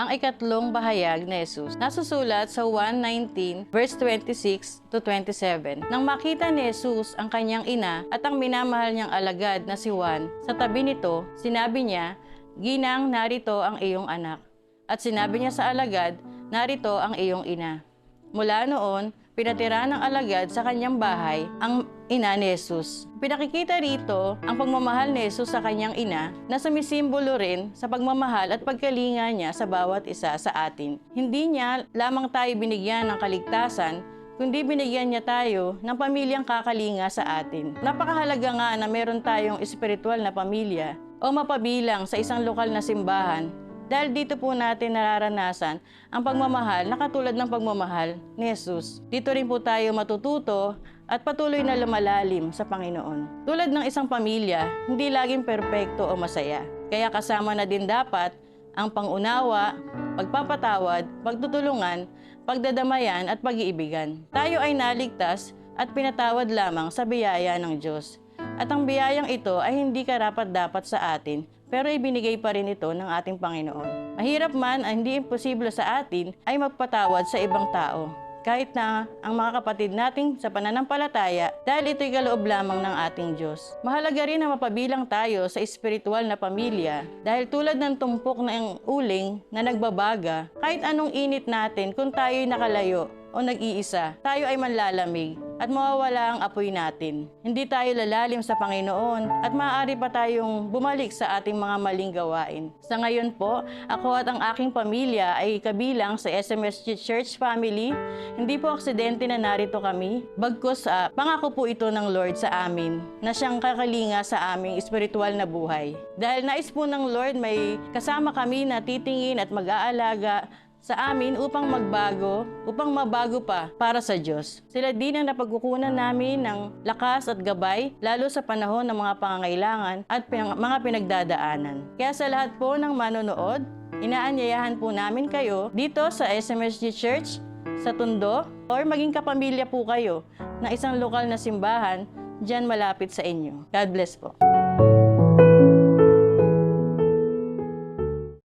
ang ikatlong bahayag ni Jesus. Nasusulat sa 1:19 verse 26 to 27. Nang makita ni Jesus ang kanyang ina at ang minamahal niyang alagad na si Juan, sa tabi nito, sinabi niya, "Ginang, narito ang iyong anak." At sinabi niya sa alagad, "Narito ang iyong ina." Mula noon, pinatira ng alagad sa kanyang bahay ang ina ni Jesus. Pinakikita rito ang pagmamahal ni Jesus sa kanyang ina na sumisimbolo rin sa pagmamahal at pagkalinga niya sa bawat isa sa atin. Hindi niya lamang tayo binigyan ng kaligtasan, kundi binigyan niya tayo ng pamilyang kakalinga sa atin. Napakahalaga nga na meron tayong espiritual na pamilya o mapabilang sa isang lokal na simbahan. Dahil dito po natin nararanasan ang pagmamahal na katulad ng pagmamahal ni Jesus. Dito rin po tayo matututo at patuloy na lumalalim sa Panginoon. Tulad ng isang pamilya, hindi laging perpekto o masaya. Kaya kasama na din dapat ang pangunawa, pagpapatawad, pagtutulungan, pagdadamayan at pag-iibigan. Tayo ay naligtas at pinatawad lamang sa biyaya ng Diyos. At ang biyayang ito ay hindi karapat-dapat sa atin, pero ibinigay pa rin ito ng ating Panginoon. Mahirap man ay hindi imposible sa atin ay magpatawad sa ibang tao, kahit na ang mga kapatid nating sa pananampalataya, dahil ito'y kaloob lamang ng ating Diyos. Mahalaga rin na mapabilang tayo sa espiritual na pamilya, dahil tulad ng tumpok ng uling na nagbabaga, kahit anong init natin kung tayo'y nakalayo o nag-iisa, tayo ay manlalamig at mawawala ang apoy natin. Hindi tayo lalalim sa Panginoon at maaari pa tayong bumalik sa ating mga maling gawain. Sa ngayon po, ako at ang aking pamilya ay kabilang sa SMSG Church Family. Hindi po aksidente na narito kami. Bagkus pangako po ito ng Lord sa amin na siyang kakalinga sa aming espiritual na buhay. Dahil nais po ng Lord may kasama kami na titingin at mag-aalaga sa amin upang mabago pa para sa Diyos. Sila din ang napagkukunan namin ng lakas at gabay, lalo sa panahon ng mga pangangailangan at mga pinagdadaanan. Kaya sa lahat po ng manonood, inaanyayahan po namin kayo dito sa SMSG Church, sa Tondo, or maging kapamilya po kayo na isang lokal na simbahan dyan malapit sa inyo. God bless po.